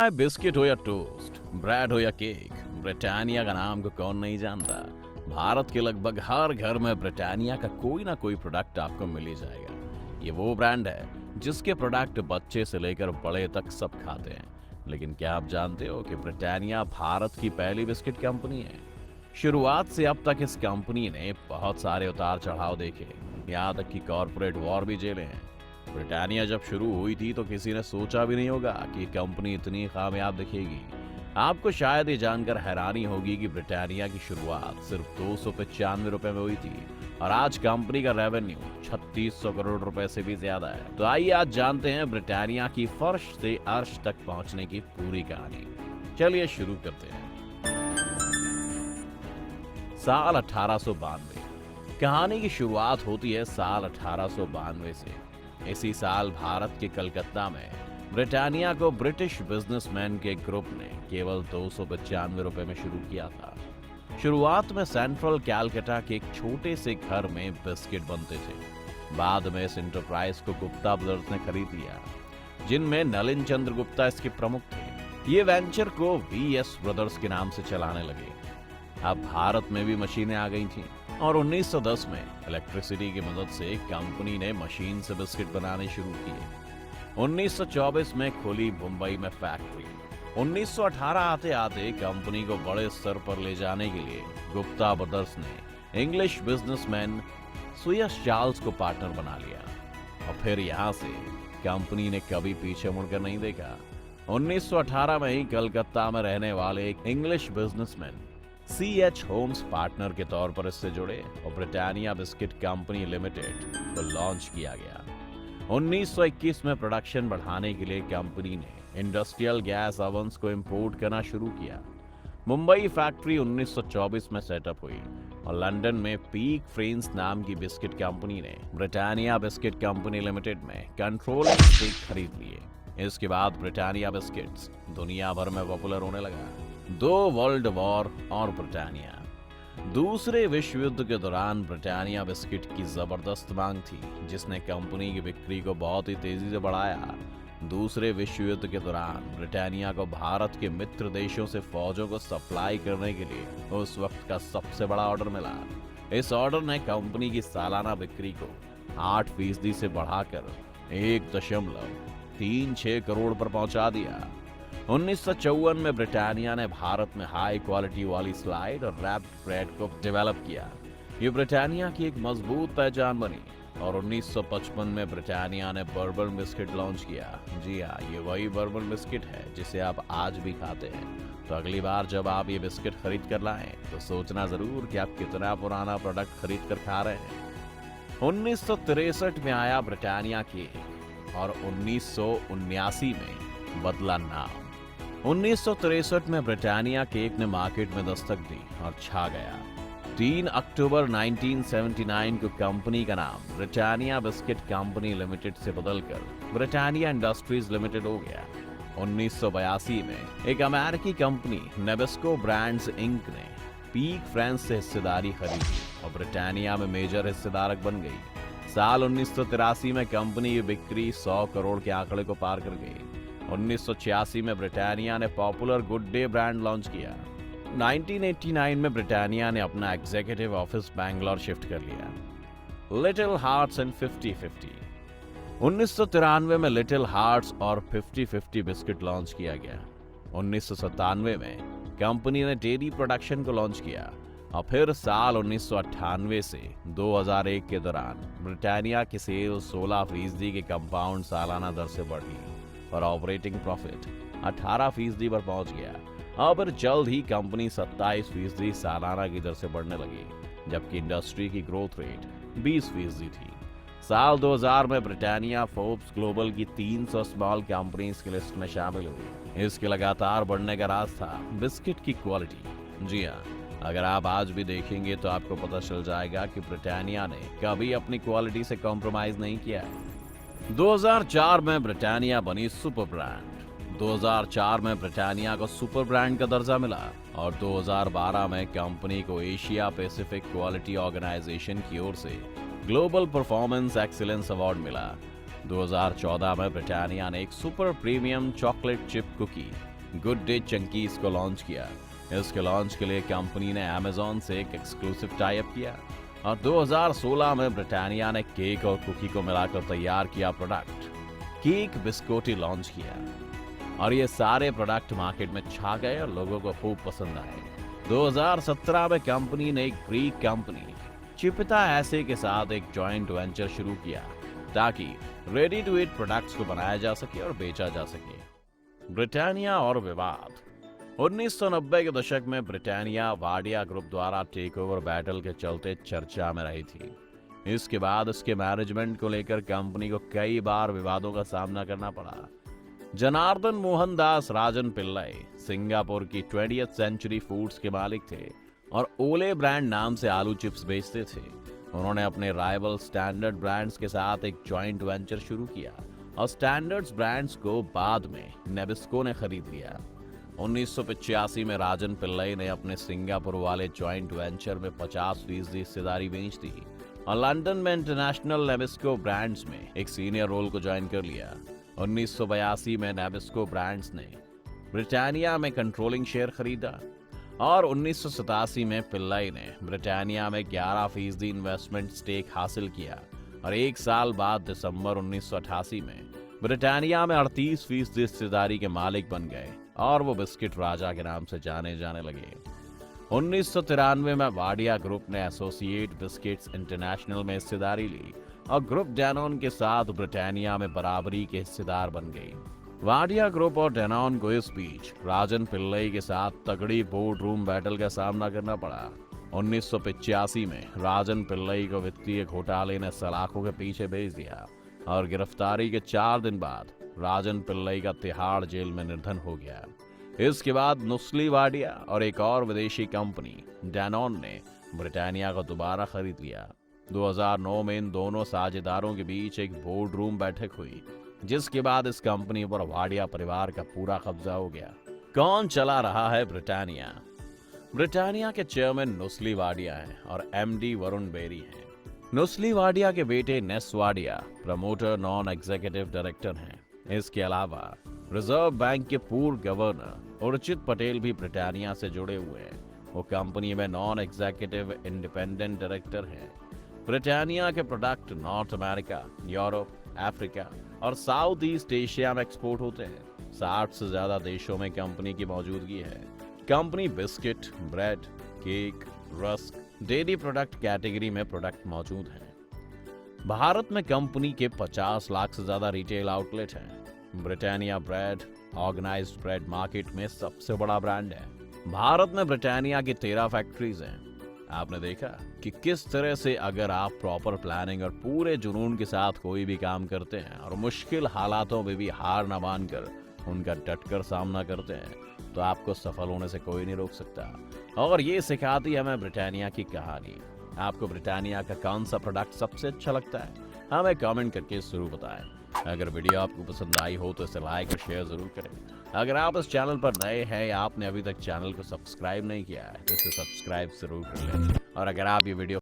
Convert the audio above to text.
चाहे बिस्किट हो या टोस्ट, ब्रेड हो या केक, ब्रिटानिया का नाम को कौन नहीं जानता। भारत के लगभग हर घर में ब्रिटानिया का कोई ना कोई प्रोडक्ट आपको मिल ही जाएगा। ये वो ब्रांड है जिसके प्रोडक्ट बच्चे से लेकर बड़े तक सब खाते हैं। लेकिन क्या आप जानते हो कि ब्रिटानिया भारत की पहली बिस्किट कंपनी है। शुरुआत से अब तक इस कंपनी ने बहुत सारे उतार चढ़ाव देखे, यहाँ तक कि कॉरपोरेट वॉर भी झेले हैं। ब्रिटानिया जब शुरू हुई थी तो किसी ने सोचा भी नहीं होगा कि कंपनी इतनी कामयाब दिखेगी। आपको शायद ये जानकर हैरानी होगी कि ब्रिटानिया की शुरुआत सिर्फ 295 रुपए में हुई थी और आज कंपनी का रेवेन्यू 3600 करोड़ रुपए से भी ज्यादा है। तो आइए आज जानते हैं ब्रिटानिया की फर्श से अर्श तक पहुंचने की पूरी कहानी। चलिए शुरू करते हैं। साल 1892। कहानी की शुरुआत होती है साल 1892 से। इसी साल भारत के कलकत्ता में ब्रिटानिया को ब्रिटिश बिजनेसमैन के ग्रुप ने केवल 295 रुपए में शुरू किया था। शुरुआत में सेंट्रल कैलकाटा के एक छोटे से घर में बिस्किट बनते थे। बाद में इस इंटरप्राइज को गुप्ता ब्रदर्स ने खरीद लिया, जिनमें नलिन चंद्र गुप्ता इसके प्रमुख थे। ये वेंचर को वीएस ब्रदर्स के नाम से चलाने लगे। अब भारत में भी मशीनें आ गई थीं और 1910 में इलेक्ट्रिसिटी की मदद से कंपनी ने मशीन से बिस्किट बनाने शुरू किए। 1924 में खुली मुंबई में फैक्ट्री। 1918 आते आते कंपनी को बड़े स्तर पर ले जाने के लिए गुप्ता ब्रदर्स ने इंग्लिश बिजनेसमैन सुयस चार्ल्स को पार्टनर बना लिया और फिर यहां से कंपनी ने कभी पीछे मुड़कर नहीं देखा। 1918 में ही कलकत्ता में रहने वाले एक English businessman C.H. Holmes partner के तौर पर इससे जुड़े और ब्रिटानिया बिस्किट कंपनी लिमिटेड को लॉन्च किया गया। 1921 में प्रोडक्शन बढ़ाने के लिए कंपनी ने इंडस्ट्रियल गैस ओवंस को इंपोर्ट करना शुरू किया। मुंबई फैक्ट्री 1924 में सेटअप हुई और लंदन में पीक फ्रेंस नाम की बिस्किट कंपनी ने ब्रिटानिया बिस्किट कंपनी लिमिटेड में कंट्रोलिंग स्टेक खरीद लिए। इसके बाद ब्रिटानिया बिस्किट्स दुनिया भर में पॉपुलर होने लगा। 2 वर्ल्ड वॉर और ब्रिटानिया। दूसरे विश्व युद्ध के दौरान ब्रिटानिया बिस्किट की जबरदस्त मांग थी, जिसने कंपनी की बिक्री को बहुत ही तेजी से बढ़ाया। दूसरे विश्व युद्ध के दौरान ब्रिटानिया को भारत के मित्र देशों से फौजों को सप्लाई करने के लिए उस वक्त का सबसे बड़ा ऑर्डर मिला। इस ऑर्डर ने कंपनी की सालाना बिक्री को 8% से बढ़ाकर 1.36 करोड़ पर पहुंचा दिया। 1954 में ब्रिटानिया ने भारत में हाई क्वालिटी वाली स्लाइड और रैप्ड ब्रेड को डेवलप किया। ये ब्रिटानिया की एक मजबूत पहचान बनी और 1955 में ब्रिटानिया ने बर्बन बिस्किट लॉन्च किया। जी हाँ, ये वही बर्बन बिस्किट है जिसे आप आज भी खाते हैं। तो अगली बार जब आप ये बिस्किट खरीद कर लाएं तो सोचना जरूर कि आप कितना पुराना प्रोडक्ट खरीद कर खा रहे हैं। 1963 में आया ब्रिटानिया केक और 1979 में बदला नाम। 1963 में ब्रिटानिया केक ने मार्केट में दस्तक दी और छा गया। 3 अक्टूबर 1979 को कंपनी का नाम ब्रिटानिया बिस्किट कंपनी लिमिटेड से बदलकर ब्रिटानिया इंडस्ट्रीज लिमिटेड हो गया। 1982 में एक अमेरिकी कंपनी नेबिस्को ब्रांड्स इंक ने पीक फ्रेंच से हिस्सेदारी खरीदी और ब्रिटानिया में मेजर हिस्सेदारक बन गई। साल 1983 में कंपनी की बिक्री 100 करोड़ के आंकड़े को पार कर गई। 1986 में ब्रिटानिया ने popular good day brand launch किया। 1989 में ब्रिटानिया ने अपना एग्जीक्यूटिव ऑफिस बैंगलोर शिफ्ट कर लिया। Little hearts and 50-50। 1993 में लिटिल हार्ट्स और 50-50 बिस्किट लॉन्च किया गया। 1997 में कंपनी ने डेयरी प्रोडक्शन को लॉन्च किया और फिर साल 1998 से 2001 के दौरान ब्रिटानिया की सेल 16% के कंपाउंड सालाना दर से बढ़ी और ऑपरेटिंग प्रॉफिट 18% पर पहुंच गया। अब जल्द ही कंपनी 27% सालाना की दर से बढ़ने लगी, जबकि इंडस्ट्री की ग्रोथ रेट 20% थी। साल 2000 में ब्रिटानिया फोर्ब्स ग्लोबल की 300 स्मॉल कंपनीज की लिस्ट में शामिल हुई। इसके लगातार बढ़ने का राज था बिस्किट की क्वालिटी। जी हाँ, अगर आप आज भी देखेंगे तो आपको पता चल जाएगा कि ब्रिटानिया ने कभी अपनी क्वालिटी से कॉम्प्रोमाइज नहीं किया है। 2004 में ब्रिटानिया बनी सुपर ब्रांड। 2004 में ब्रिटानिया को सुपर ब्रांड का दर्जा मिला और 2012 में कंपनी को एशिया पैसिफिक क्वालिटी ऑर्गेनाइजेशन की ओर से ग्लोबल परफॉर्मेंस एक्सीलेंस अवार्ड मिला। 2014 में ब्रिटानिया ने एक super premium chocolate chip cookie Good Day Chunkies को लॉन्च किया। इसके लॉन्च के लिए कंपनी ने अमेजॉन से एक एक्सक्लूसिव टाई अप किया और 2016 में ब्रिटानिया ने केक और कुकी को मिलाकर तैयार किया प्रोडक्ट केक बिस्कोटी लॉन्च किया और ये सारे प्रोडक्ट मार्केट में छा गए और लोगों को खूब पसंद आए। 2017 में कंपनी ने एक ग्रीक कंपनी चिपिता ऐसे के साथ एक जॉइंट वेंचर शुरू किया ताकि रेडी टू ईट प्रोडक्ट्स को बनाया जा सके और बेचा जा सके। ब्रिटानिया और विवाद। 1990 के दशक में ब्रिटानिया वाडिया ग्रुप द्वारा टेक ओवर बैटल के चलते चर्चा में रही थी। इसके बाद इसके मैनेजमेंट को लेकर कंपनी को कई बार विवादों का सामना करना पड़ा। जनार्दन मोहन दास राजन पिल्लई सिंगापुर की 20th सेंचुरी फूड्स के मालिक थे और ओले ब्रांड नाम से आलू चिप्स बेचते थे। उन्होंने अपने राइवल स्टैंडर्ड ब्रांड्स के साथ एक जॉइंट वेंचर शुरू किया और स्टैंडर्ड्स ब्रांड्स को बाद में नेबिस्को ने खरीद लिया। 1985 में राजन पिल्लई ने अपने सिंगापुर वाले जॉइंट वेंचर में 50% हिस्सेदारी बेच दी और लंदन में इंटरनेशनल नेबिस्को ब्रांड्स में एक सीनियर रोल को ज्वाइन कर लिया। 1982 में नेबिस्को ब्रांड्स ने ब्रिटानिया में कंट्रोलिंग शेयर खरीदा और 1987 में पिल्लई ने ब्रिटानिया में 11% इन्वेस्टमेंट स्टेक हासिल किया और एक साल बाद दिसंबर 1988 में ब्रिटानिया में 38% हिस्सेदारी के मालिक बन गए और वो बिस्किट राजा के नाम से जाने जाने लगे। 1993 में वाडिया ग्रुप ने एसोसिएट बिस्किट्स इंटरनेशनल में हिस्सेदारी ली और ग्रुप डैनॉन के साथ ब्रिटानिया में बराबरी के हिस्सेदार बन गई। वाडिया ग्रुप और डैनॉन को इस बीच राजन पिल्लई के साथ तगड़ी बोर्ड रूम बैटल का सामना करना पड़ा। 1985 में राजन पिल्लई को वित्तीय घोटाले ने सलाखों के पीछे भेज दिया और गिरफ्तारी के 4 दिन बाद राजन पिल्लई का तिहाड़ जेल में निर्धन हो गया। इसके बाद नुस्ली वाडिया और एक और विदेशी कंपनी डैनॉन ने ब्रिटानिया को दोबारा खरीद लिया। 2009 में इन दोनों साझेदारों के बीच एक बोर्ड रूम बैठक हुई जिसके बाद इस कंपनी पर वाडिया परिवार का पूरा कब्जा हो गया। कौन चला रहा है ब्रिटानिया? ब्रिटानिया के चेयरमैन नुस्ली वाडिया हैं और एमडी वरुण बेरी हैं। नुस्ली वाडिया के बेटे Ness Wadia promoter non executive director हैं। इसके अलावा रिजर्व बैंक के पूर्व गवर्नर उर्जित पटेल भी ब्रिटानिया से जुड़े हुए हैं। वो कंपनी में नॉन एग्जीक्यूटिव इंडिपेंडेंट डायरेक्टर हैं। ब्रिटानिया के product north America, Europe, Africa और साउथ ईस्ट एशिया में एक्सपोर्ट होते हैं। 60 से ज्यादा देशों में कंपनी की मौजूदगी है। Company biscuit, bread, cake, rusk, dairy product category में प्रोडक्ट मौजूद हैं। भारत में कंपनी के 50 लाख से ज्यादा रिटेल आउटलेट हैं। Britannia bread organised bread market में सबसे बड़ा ब्रांड है। भारत में ब्रिटानिया की 13 फैक्ट्रीज हैं। आपने देखा कि किस तरह से अगर आप प्रॉपर प्लानिंग और पूरे जुनून के साथ कोई भी काम करते हैं और मुश्किल हालातों में भी हार न मानकर उनका डटकर सामना करते हैं तो आपको सफल होने से कोई नहीं रोक सकता। और ये सिखाती हमें ब्रिटानिया की कहानी। आपको ब्रिटानिया का कौन सा प्रोडक्ट सबसे अच्छा लगता है? हमें कमेंट करके जरूर बताएं। अगर वीडियो आपको पसंद आई हो तो इसे लाइक और शेयर जरूर करें। अगर आप इस चैनल पर नए हैं या आपने अभी तक चैनल को सब्सक्राइब नहीं किया है तो इसे सब्सक्राइब जरूर कर लें। और अगर आप ये वीडियो